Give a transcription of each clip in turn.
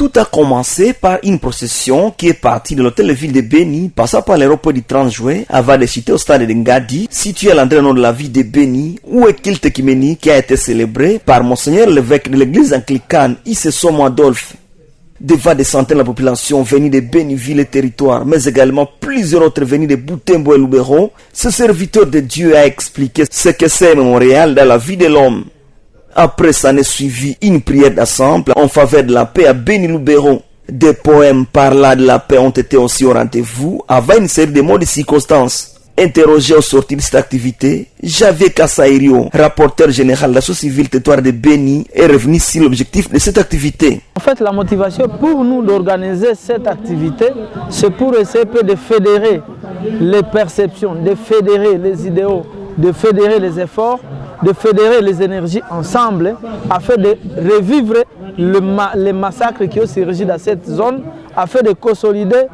Tout a commencé par une procession qui est partie de l'hôtel de ville de Beni, passant par l'aéroport du 30 juin, avant de chuter au stade de Ngadi, situé à l'entrée nord de la ville de Beni, où est Kilte Kimeni qui a été célébré par Monseigneur l'évêque de l'église anglicane Issesomo Adolphe. Devant des centaines de la population venue de Beni, ville et territoire, mais également plusieurs autres venus de Butembo et Lubero, ce serviteur de Dieu a expliqué ce que c'est mémorial dans la vie de l'homme. Après ça n'est suivi une prière d'assemble en faveur de la paix à Beni Lubero. Des poèmes parlant de la paix ont été aussi au rendez-vous avant une série de mots de circonstances. Interrogé au sortir de cette activité, Javier Kassairio, rapporteur général de la société civile territoire de Beni, est revenu sur l'objectif de cette activité. En fait, la motivation pour nous d'organiser cette activité, c'est pour essayer de fédérer les perceptions, de fédérer les idéaux, de fédérer les efforts, de fédérer les énergies ensemble afin de revivre les massacres qui ont surgi dans cette zone, afin de consolider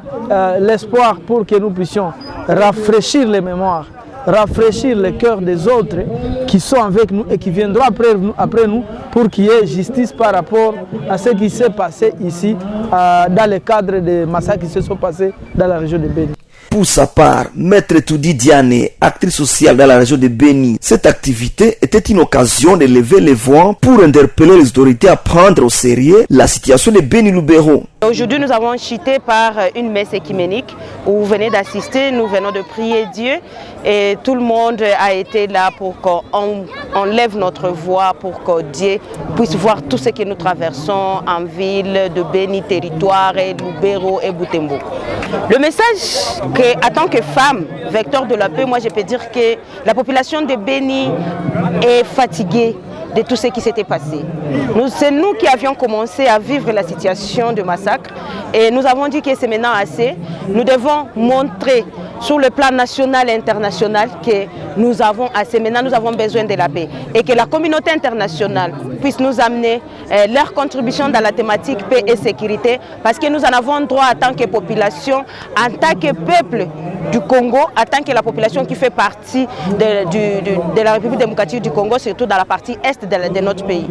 l'espoir pour que nous puissions rafraîchir les mémoires, rafraîchir le cœur des autres qui sont avec nous et qui viendront après nous pour qu'il y ait justice par rapport à ce qui s'est passé ici dans le cadre des massacres qui se sont passés dans la région de Beni. Pour sa part, Maître Toudi Diané, actrice sociale dans la région de Beni, cette activité était une occasion de lever les voix pour interpeller les autorités à prendre au sérieux la situation de Beni Lubero. Aujourd'hui, nous avons chuté par une messe écuménique où vous venez d'assister, nous venons de prier Dieu et tout le monde a été là pour qu'on lève notre voix, pour que Dieu puisse voir tout ce que nous traversons en ville de Beni, territoire, et Lubero et Butembo. Le message en tant que femme, vecteur de la paix, moi je peux dire que la population de Beni est fatiguée de tout ce qui s'était passé. C'est nous qui avions commencé à vivre la situation de massacre et nous avons dit que c'est maintenant assez. Nous devons montrer sur le plan national et international que nous avons assez. Maintenant, nous avons besoin de la paix et que la communauté internationale puisse nous amener leur contribution dans la thématique paix et sécurité parce que nous en avons droit en tant que population, en tant que peuple du Congo, en tant que la population qui fait partie de la République démocratique du Congo, surtout dans la partie est de notre pays.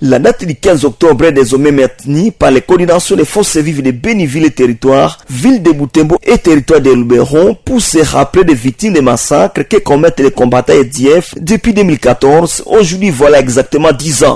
La date du 15 octobre est désormais maintenue par les coordinations des forces vives de Béniville et territoire, ville de Butembo et territoire de Luberon pour se rappeler des victimes des massacres que commettent les combattants EDF depuis 2014. Aujourd'hui, voilà exactement 10 ans.